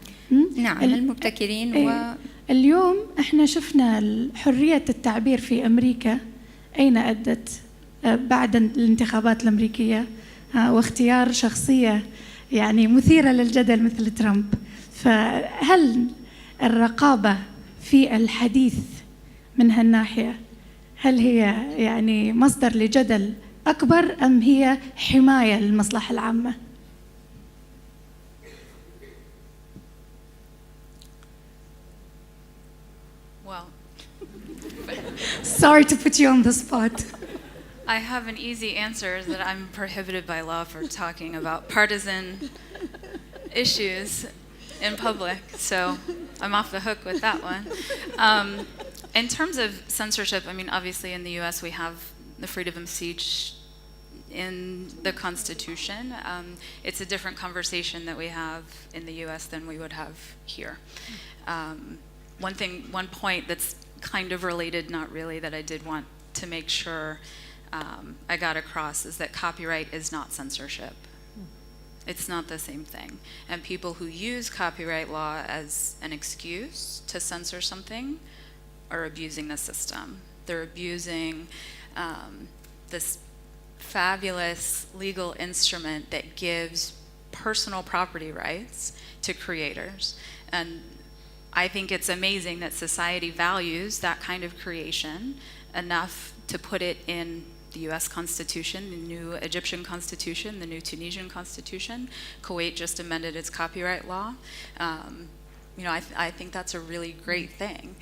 نعم المبتكرين. اليوم احنا شفنا حرية التعبير في أمريكا أين أدت بعد الانتخابات الأمريكية، واختيار شخصية يعني مثيرة للجدل مثل ترامب. فهل الرقابة في الحديث من هالناحية هل هي يعني مصدر لجدل أكبر أم هي حماية للمصلحة العامة؟ Well, sorry to put you on the spot. I have an easy answer that I'm prohibited by law for talking about partisan issues in public, so I'm off the hook with that one. In terms of censorship, I mean, obviously in the US we have the freedom of speech in the Constitution. It's a different conversation that we have in the US than we would have here. One point that's kind of related, not really, that I did want to make sure I got across is that copyright is not censorship. It's not the same thing. And people who use copyright law as an excuse to censor something are abusing the system. They're abusing this fabulous legal instrument that gives personal property rights to creators. And I think it's amazing that society values that kind of creation enough to put it in the US Constitution, the new Egyptian Constitution, the new Tunisian Constitution. Kuwait just amended its copyright law. You know, I think that's a really great thing.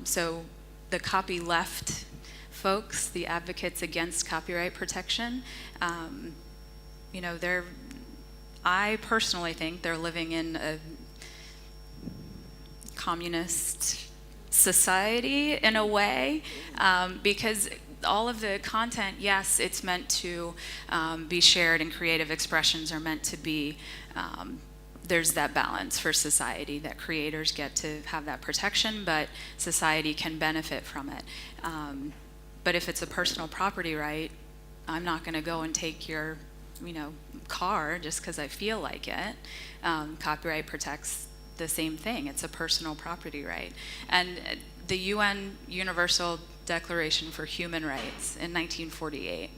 So the copyleft folks, the advocates against copyright protection, you know, I personally think they're living in a communist society in a way, because all of the content, yes, it's meant to be shared and creative expressions are meant to be, there's that balance for society that creators get to have that protection, but society can benefit from it. But if it's a personal property right, I'm not going to go and take your, you know, car just because I feel like it. Copyright protects the same thing. It's a personal property right. And the UN Universal Declaration for Human Rights in 1948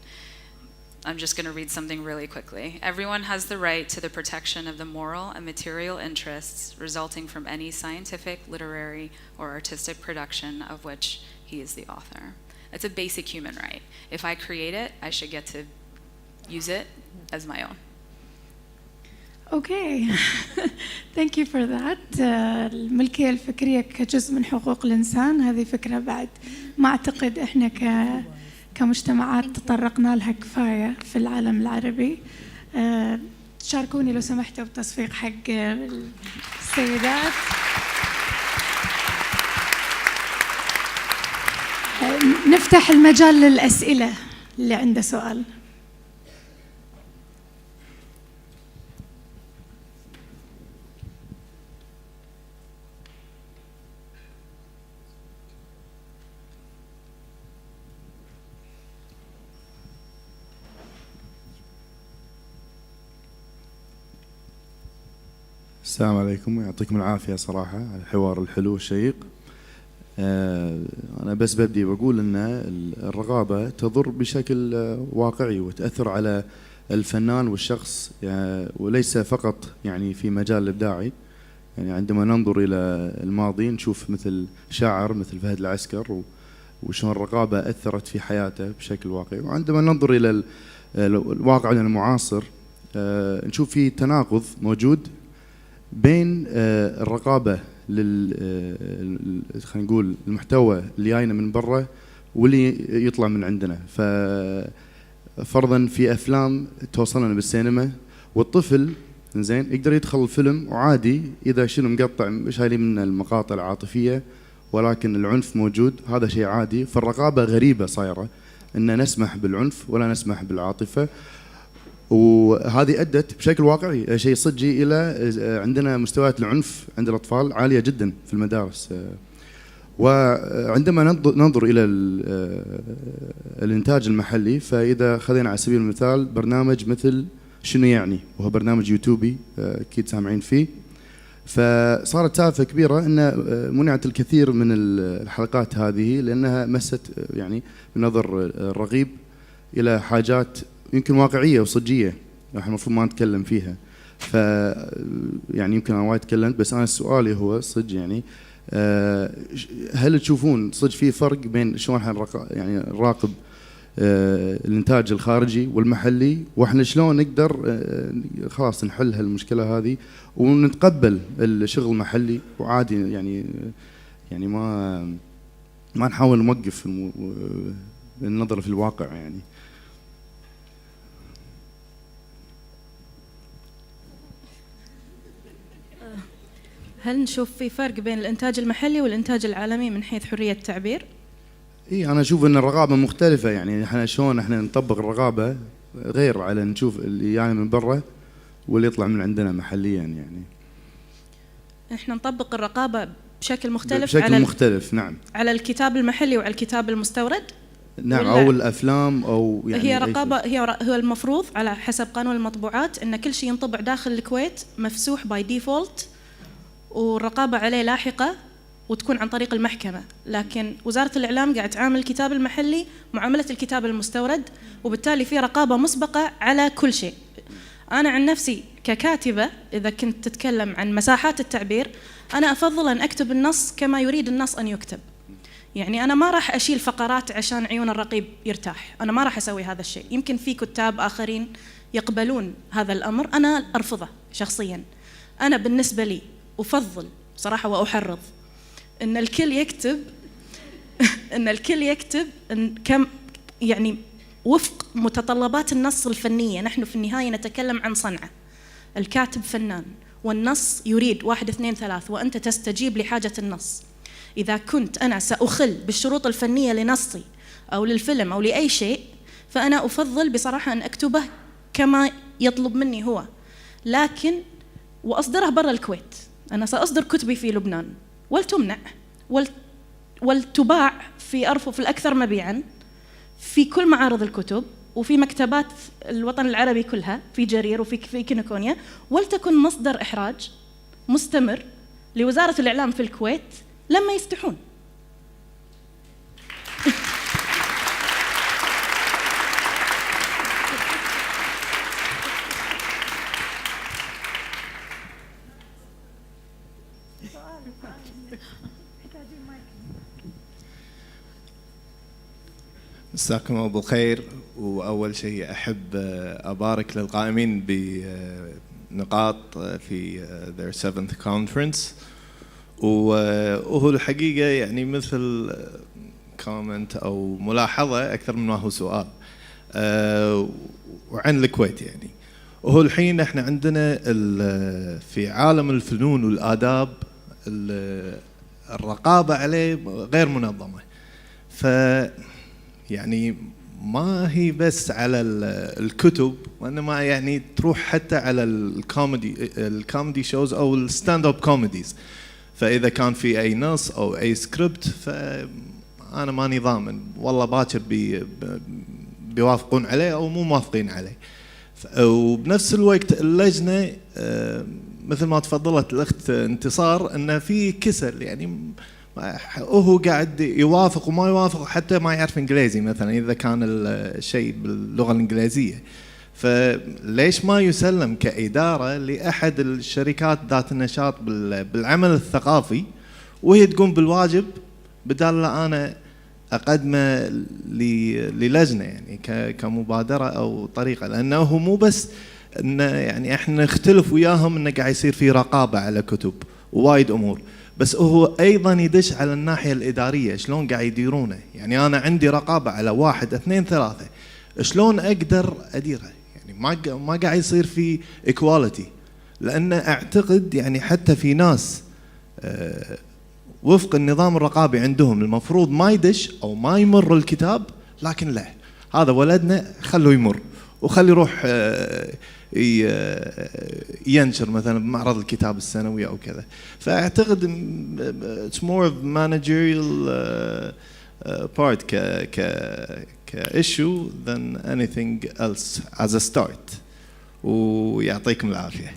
I'm just going to read something really quickly. Everyone has the right to the protection of the moral and material interests resulting from any scientific, literary, or artistic production of which he is the author. It's a basic human right. If I create it, I should get to use it as my own. Okay, thank you for that. الملكية الفكرية كجزء من حقوق الإنسان، هذه فكرة بعد ما أعتقد إحنا كمجتمعات تطرقنا لها كفاية في العالم العربي. تشاركوني لو سمحتوا بتصفيق حق السيدات. نفتح المجال للأسئلة اللي عنده سؤال. السلام عليكم ويعطيكم العافية صراحة على الحوار الحلو الشيق. أنا بس ببدي بقول أن الرقابة تضر بشكل واقعي وتأثر على الفنان والشخص، وليس فقط يعني في مجال الإبداعي. يعني عندما ننظر إلى الماضي نشوف مثل شاعر مثل فهد العسكر وشون الرقابة أثرت في حياته بشكل واقعي، وعندما ننظر إلى الواقع المعاصر نشوف في تناقض موجود بين الرقابة خلينا نقول المحتوى اللي جاينا من برا واللي يطلع من عندنا. ففرضا في أفلام توصلنا بالسينما والطفل زين يقدر يدخل الفيلم وعادي إذا شنو مقطع شايلين من المقاطع العاطفية، ولكن العنف موجود، هذا شيء عادي. فالرقابة غريبة صايرة أن نسمح بالعنف ولا نسمح بالعاطفة، وهذه أدت بشكل واقعي شيء صجي إلى عندنا مستويات العنف عند الأطفال عالية جدا في المدارس. وعندما ننظر إلى الإنتاج المحلي، فإذا خذينا على سبيل المثال برنامج مثل شنو يعني، وهو برنامج يوتيوبي أكيد سامعين فيه، فصارت سالفة كبيرة أن منعت الكثير من الحلقات هذه لأنها مست يعني من نظر الرغيب إلى حاجات يمكن واقعية وصجية احنا المفروض ما نتكلم فيها. ف يعني يمكن انا وايد تكلمت، بس انا سؤالي هو صج يعني هل تشوفون صج في فرق بين شلون احنا يعني نراقب الانتاج الخارجي والمحلي، واحنا شلون نقدر خلاص نحل هالمشكلة هذه ونتقبل الشغل المحلي وعادي يعني ما نحاول نوقف النظر في الواقع يعني. هل نشوف في فرق بين الإنتاج المحلي والإنتاج العالمي من حيث حرية التعبير؟ أنا أشوف أن الرقابة مختلفة، يعني إحنا شلون إحنا نطبق الرقابة غير على نشوف اللي يعني من برا واللي يطلع من عندنا محليا. يعني إحنا نطبق الرقابة بشكل مختلف بشكل مختلف نعم، على الكتاب المحلي وعلى الكتاب المستورد نعم، أو الأفلام أو يعني هي رقابة. هو المفروض على حسب قانون المطبوعات أن كل شيء ينطبع داخل الكويت مفسوح باي ديفولت، والرقابة عليه لاحقة وتكون عن طريق المحكمة. لكن وزارة الإعلام قاعد تعامل الكتاب المحلي معاملة الكتاب المستورد، وبالتالي في رقابة مسبقة على كل شيء. أنا عن نفسي ككاتبة إذا كنت تتكلم عن مساحات التعبير، أنا أفضل أن أكتب النص كما يريد النص أن يكتب. يعني أنا ما راح أشيل فقرات عشان عيون الرقيب يرتاح، أنا ما راح أسوي هذا الشيء. يمكن في كتاب آخرين يقبلون هذا الأمر، أنا أرفضه شخصياً. أنا بالنسبة لي أفضل صراحة وأحرض أن الكل يكتب أن الكل يكتب كم يعني وفق متطلبات النص الفنية. نحن في النهاية نتكلم عن صنعة، الكاتب فنان والنص يريد 1 2 3، وأنت تستجيب لحاجة النص. إذا كنت أنا سأخل بالشروط الفنية لنصي أو للفيلم أو لأي شيء، فأنا أفضل بصراحة أن أكتبه كما يطلب مني هو، لكن وأصدره برا الكويت. أنا سأصدر كتبي في لبنان ولتمنع ولتباع في أرفف الأكثر مبيعاً في كل معارض الكتب وفي مكتبات الوطن العربي كلها، في جرير وفي كينيكونيا، ولتكن مصدر إحراج مستمر لوزارة الإعلام في الكويت لما يفتحون. مساكم الله بالخير. وأول شيء أحب أبارك للقائمين بنقاط في their 7th conference. وهو الحقيقة يعني مثل كومنت أو ملاحظة أكثر من ما هو سؤال وعن الكويت يعني. وهو الحين احنا عندنا في عالم الفنون والآداب الرقابة عليه غير منظمة. ف يعني ما هي بس على الكتب، وإنما يعني تروح حتى على الكوميدي شوز أو الستاند اب كوميديز. فإذا كان في أي نص أو أي سكريبت فأنا ماني ضامن والله باكر بيوافقون عليه أو مو موافقين عليه. وبنفس الوقت اللجنة مثل ما تفضلت الأخت انتصار أنه في كسل، يعني هو قاعد يوافق وما يوافق حتى ما يعرف إنجليزي مثلا إذا كان الشيء باللغة الإنجليزية. فليش ما يسلم كإدارة لأحد الشركات ذات النشاط بالعمل الثقافي وهي تقوم بالواجب بدال لا أنا أقدمه للجنة يعني كمبادرة أو طريقة. لأنه هو مو بس إنه يعني إحنا نختلف وياهم إنه قاعد يصير في رقابة على كتب ووايد أمور، بس هو أيضا يدش على الناحية الإدارية شلون قاعد يديرونه. يعني أنا عندي رقابة على 1 2 3 شلون أقدر أديرها؟ يعني ما قاعد يصير في إيكواليتي. لأن أعتقد يعني حتى في ناس وفق النظام الرقابي عندهم المفروض ما يدش أو ما يمر الكتاب، لكن لا، هذا ولدنا خلوه يمر وخلي يروح ينشر مثلا بمعرض الكتاب السنوي أو كذا. فأعتقد it's more of managerial part issue than anything else as a start. ويعطيكم العافية.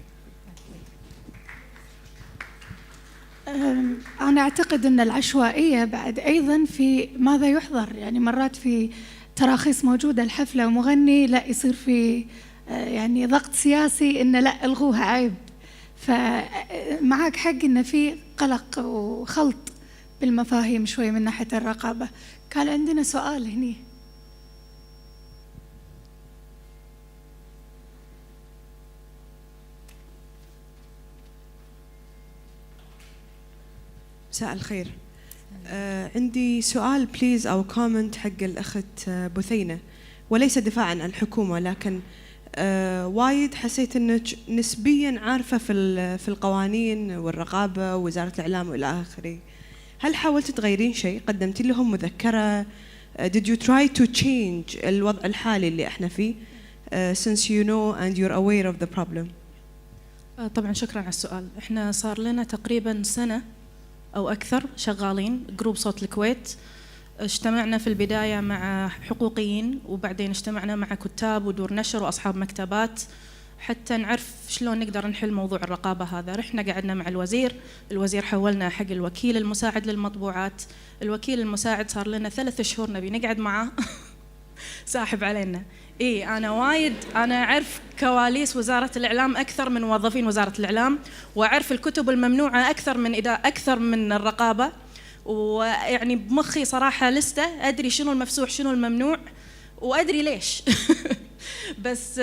أنا أعتقد أن العشوائية بعد أيضا في ماذا يحضر. يعني مرات في تراخيص موجودة الحفلة ومغني لا يصير في يعني ضغط سياسي إن لا ألغوها عيب. فمعك حق إن في قلق وخلط بالمفاهيم شوي من ناحية الرقابة. كان عندنا سؤال هني. مساء الخير. عندي سؤال بليز أو كومنت حق الأخت بثينة، وليس دفاعا عن الحكومة، لكن وايد حسيت أنك نسبيا عارفة في القوانين والرقابة ووزارة الإعلام وإلى آخره. هل حاولت تغيرين شيء؟ قدمتي لهم مذكرة؟ did you try to change الوضع الحالي اللي احنا فيه since you know and you're aware of the problem؟ طبعا شكرا على السؤال. احنا صار لنا تقريبا سنة أو أكثر شغالين جروب صوت الكويت. اجتمعنا في البداية مع حقوقيين، وبعدين اجتمعنا مع كتاب ودور نشر وأصحاب مكتبات حتى نعرف شلون نقدر نحل موضوع الرقابة هذا. رحنا قعدنا مع الوزير حولنا حق الوكيل المساعد للمطبوعات. الوكيل المساعد صار لنا 3 شهور نبي نقعد معاه ساحب علينا. أنا أعرف كواليس وزارة الإعلام أكثر من موظفين وزارة الإعلام، وأعرف الكتب الممنوعة أكثر من الرقابة. ويعني بمخي صراحة لستة أدري شنو المفسوح شنو الممنوع وأدري ليش بس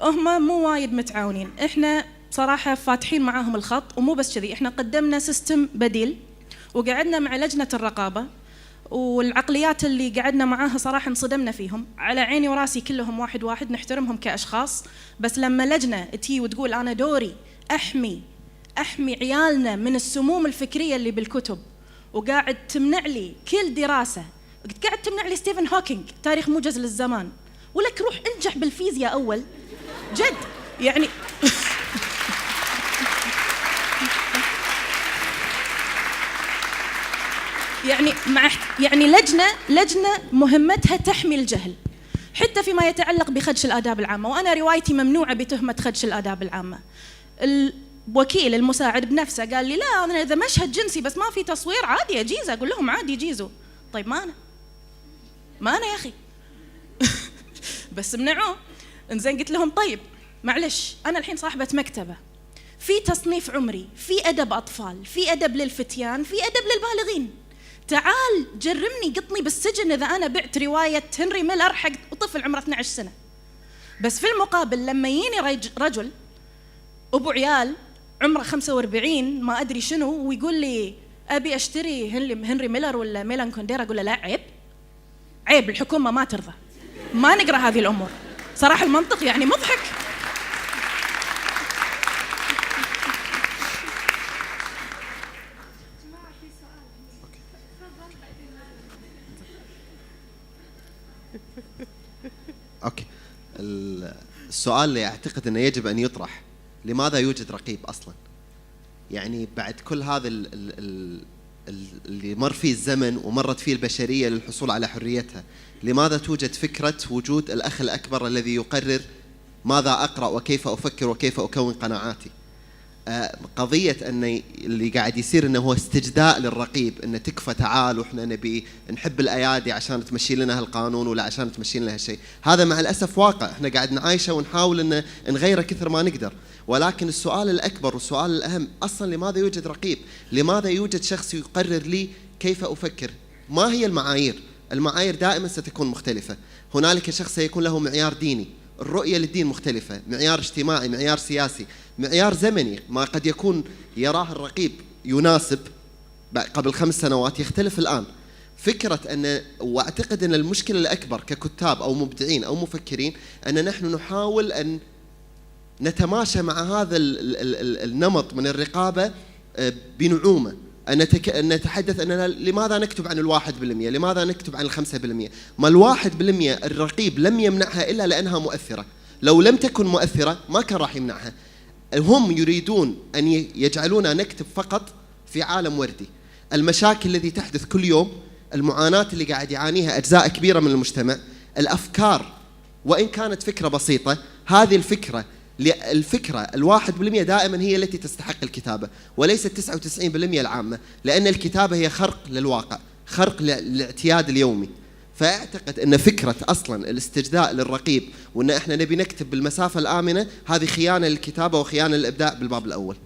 هم مو وايد متعاونين. إحنا صراحة فاتحين معاهم الخط، ومو بس كذي، إحنا قدمنا سيستم بديل وقعدنا مع لجنة الرقابة، والعقليات اللي قعدنا معاها صراحة انصدمنا فيهم. على عيني وراسي كلهم واحد واحد، نحترمهم كأشخاص، بس لما لجنة تي وتقول أنا دوري أحمي عيالنا من السموم الفكرية اللي بالكتب، وقاعد تمنع لي كل دراسة، قاعد تمنع لي ستيفن هوكينج تاريخ موجز للزمان، ولك روح انجح بالفيزياء أول جد يعني يعني لجنة مهمتها تحمي الجهل حتى فيما يتعلق بخدش الآداب العامة، وأنا روايتي ممنوعة بتهمة خدش الآداب العامة. الوكيل المساعد بنفسه قال لي لا، أنا إذا مشهد جنسي بس ما في تصوير عادي أجيزه. أقول لهم عادي يجيزوا. طيب ما أنا يا أخي بس منعوه. إنزين قلت لهم طيب معلش، أنا الحين صاحبة مكتبة، في تصنيف عمري، في أدب أطفال، في أدب للفتيان، في أدب للبالغين. تعال جرمني قطني بالسجن إذا أنا بعت رواية هنري ميلر حق طفل عمره 12 سنة. بس في المقابل لما يجيني رجل أبو عيال عمره 45 ما أدري شنو ويقول لي أبي أشتري هنري ميلر ولا ميلان كونديرا، أقول له لا، عيب الحكومة ما ترضى، ما نقرأ هذه الأمور. صراحة المنطق يعني مضحك. اوكي، السؤال اللي اعتقد انه يجب ان يطرح، لماذا يوجد رقيب اصلا؟ يعني بعد كل هذا اللي مر فيه الزمن ومرت فيه البشريه للحصول على حريتها، لماذا توجد فكره وجود الاخ الاكبر الذي يقرر ماذا اقرا وكيف افكر وكيف اكون قناعاتي؟ قضيه ان اللي قاعد يصير انه هو استجداء للرقيب، انه تكفى تعال واحنا نبي نحب الايادي عشان تمشي لنا هالقانون ولا عشان تمشي لنا هالشيء، هذا مع الاسف واقع احنا قاعد نعايشه ونحاول ان نغيره كثر ما نقدر. ولكن السؤال الاكبر والسؤال الاهم، اصلا لماذا يوجد رقيب؟ لماذا يوجد شخص يقرر لي كيف افكر؟ ما هي المعايير؟ المعايير دائما ستكون مختلفه. هنالك شخص سيكون له معيار ديني، الرؤيه للدين مختلفه، معيار اجتماعي، معيار سياسي، معيار زمني. ما قد يكون يراه الرقيب يناسب قبل 5 سنوات يختلف الآن. فكرة أن، وأعتقد أن المشكلة الأكبر ككتاب أو مبدعين أو مفكرين أن نحن نحاول أن نتماشى مع هذا النمط من الرقابة بنعومة، أن نتحدث أننا لماذا نكتب عن 1%؟ لماذا نكتب عن 5%؟ ما 1% الرقيب لم يمنعها إلا لأنها مؤثرة. لو لم تكن مؤثرة ما كان راح يمنعها. هم يريدون أن يجعلونا نكتب فقط في عالم وردي. المشاكل التي تحدث كل يوم، المعاناة اللي قاعد يعانيها أجزاء كبيرة من المجتمع، الأفكار وإن كانت فكرة بسيطة، هذه الفكرة 1% دائما هي التي تستحق الكتابة وليست 99% العامة، لأن الكتابة هي خرق للواقع، خرق للاعتياد اليومي. فأعتقد أن فكرة أصلا الاستجداء للرقيب وأن إحنا نبي نكتب بالمسافة الآمنة، هذه خيانة للكتابة وخيانة للإبداع بالباب الأول.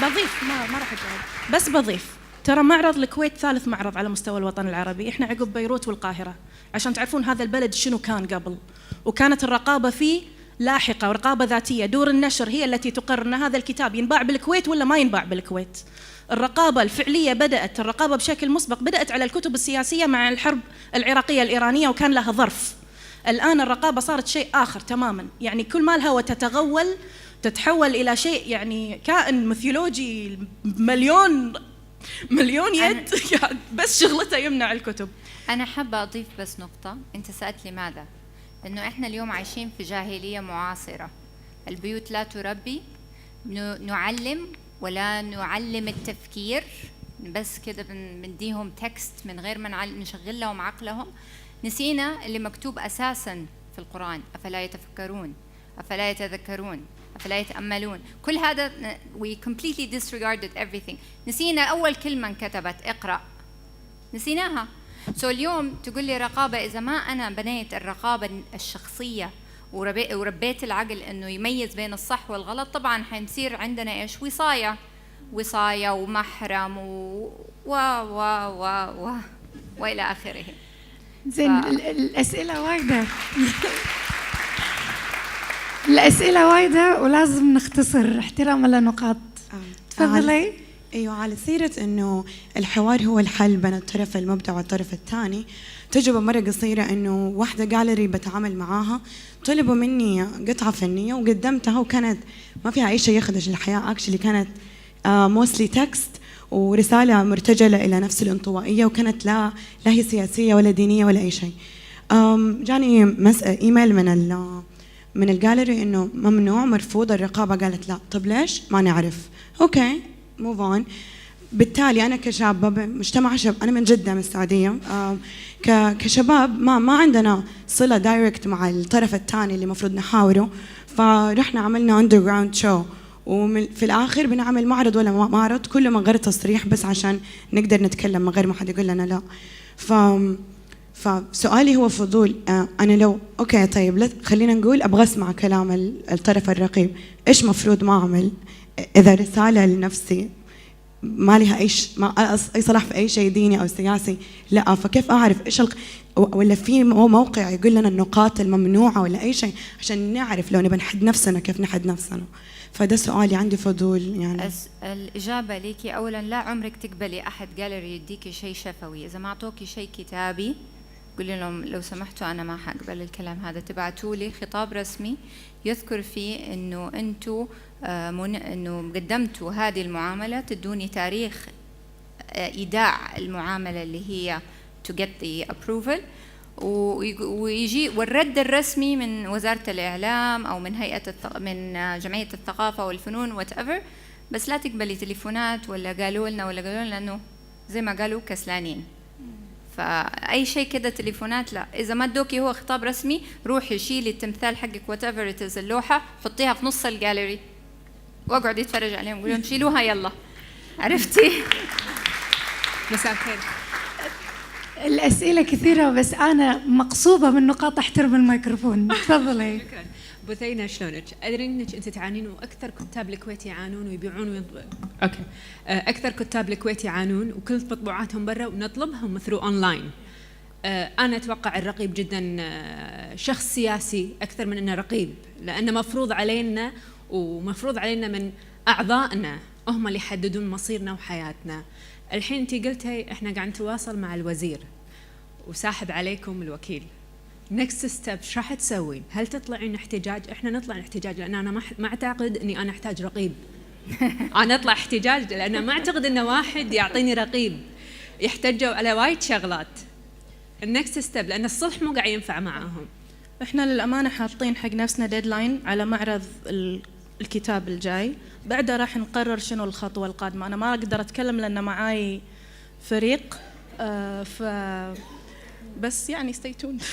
بضيف، ما راح أجاوب، بس بضيف، ترى معرض الكويت ثالث معرض على مستوى الوطن العربي، إحنا عقب بيروت والقاهرة، عشان تعرفون هذا البلد شنو كان قبل. وكانت الرقابة فيه لاحقة ورقابة ذاتية، دور النشر هي التي تقرر أن هذا الكتاب ينباع بالكويت ولا ما ينباع بالكويت. الرقابة الفعلية بدأت، الرقابة بشكل مسبق بدأت على الكتب السياسية مع الحرب العراقية الإيرانية وكان لها ظرف. الآن الرقابة صارت شيء آخر تماماً، يعني كل ما الهوى تتحول إلى شيء يعني كائن ميثولوجي مليون يد بس شغلته يمنع الكتب. أنا حابة أضيف بس نقطة. أنت سألت لماذا؟ إنه إحنا اليوم عايشين في جاهلية معاصرة، البيوت لا تربي، نعلم ولا نعلم التفكير، بس كده بنديهم تكست من غير ما نشغل لهم عقلهم. نسينا اللي مكتوب أساساً في القرآن: أفلا يتفكرون، أفلا يتذكرون، أفلا يتأملون. كل هذا we completely disregarded everything. نسينا أول كلمة انكتبت: اقرأ، نسيناها. اليوم تقول لي رقابة، إذا ما أنا بنيت الرقابة الشخصية وربيت العقل إنه يميز بين الصح والغلط، طبعاً حنصير عندنا إيش؟ وصاية ومحرم وإلى آخره. زين، الأسئلة وايدة. الأسئلة وايدة ولازم نختصر احتراما للنقاط. تفضلي. ايوه، على سيرة انه الحوار هو الحل بين الطرف المبدع والطرف الثاني، تجربة مرة قصيرة انه واحدة جاليري بتعامل معاها طلبوا مني قطعة فنية وقدمتها، وكانت ما فيها اي شيء يخدش الحياة، اكشلي كانت موستلي تكست ورسالة مرتجلة الى نفس الانطوائية، وكانت لا هي سياسية ولا دينية ولا اي شيء. جاني ايميل من الجاليري انه ممنوع، مرفوض، الرقابة قالت لا. طب ليش؟ ما نعرف. اوكي، موف اون. بالتالي انا كشابه بمجتمع انا من جده من السعوديه، كشباب ما عندنا صله دايركت مع الطرف الثاني اللي المفروض نحاوره، فرحنا عملنا اندر جراوند شو، وفي الاخر بنعمل معرض ولا معرض كله من غير تصريح، بس عشان نقدر نتكلم من غير ما حد يقول لنا لا. فسؤالي هو فضول، انا لو اوكي طيب خلينا نقول ابغى اسمع كلام الطرف الرقيب، ايش مفروض ما اعمل اذا رساله لنفسي ما لها أي صلاح في أي شيء ديني أو سياسي، لا. فكيف أعرف إيش ولا في موقع يقول لنا النقاط الممنوعة ولا أي شيء عشان نعرف لو نبي نحد نفسنا كيف نحد نفسنا؟ فده سؤالي، عندي فضول يعني. الإجابة ليكي أولا، لا عمرك تقبلي أحد جاليري يديكي شيء شفوي. إذا ما أعطوكي شيء كتابي قولي لهم لو سمحتوا أنا ما حقبل الكلام هذا، تبعتوا لي خطاب رسمي يذكر فيه إنه أنتوا إنه قدمتوا هذه المعاملة، تدوني تاريخ إيداع المعاملة اللي هي to get the approval، ويجي والرد الرسمي من وزارة الإعلام أو من من جمعية الثقافة والفنون whatever. بس لا تقبلي تليفونات ولا قالوا لنا لأنه زي ما قالوا كسلانين. فأي شيء كده تليفونات لا. إذا ما ادوكي هو خطاب رسمي، روحي شيلي التمثال حقك whatever it is، اللوحة حطيها في نص الجاليري واقعدي اتفرج عليهم، قولي لهم شيلوها يلا. عرفتي؟ مساء الخير. الأسئلة كثيرة بس أنا مقصوبة من نقاط أحترم الميكروفون. تفضلي. شكرا. بثينة شلونك؟ أدري إنك أنت تعانين وأكثر كتاب الكويت يعانون ويبيعون أوكي. أكثر كتاب الكويت يعانون وكل مطبوعاتهم برا ونطلبهم ثرو أونلاين. أنا أتوقع الرقيب جدا شخص سياسي أكثر من إنه رقيب، لأنه مفروض علينا ومفروض علينا من أعضائنا هم اللي يحددون مصيرنا وحياتنا. الحين أنت قلتي إحنا قاعد نتواصل مع الوزير وساحب عليكم الوكيل. نكست ستيب شو راح تسوين؟ هل تطلعين احتجاج؟ إحنا نطلع احتجاج لأن أنا ما أعتقد إني أنا أحتاج رقيب. أنا أطلع احتجاج لأن ما أعتقد إن واحد يعطيني رقيب. يحتجوا على وايد شغلات. النكست ستيب لأن الصلح مو قاعد ينفع معاهم. إحنا للأمانة حاطين حق نفسنا ديدلاين على معرض الكتاب الجاي، بعدها راح نقرر شنو الخطوة القادمة. أنا ما أقدر أتكلم لأن معاي فريق بس يعني stay tuned.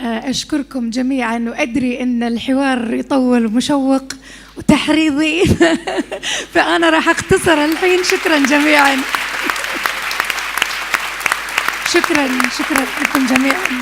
أشكركم جميعا، وأدري أن الحوار يطول ومشوق وتحريضي فأنا راح أختصر الحين. شكرا جميعا. شكرا لكم جميعا.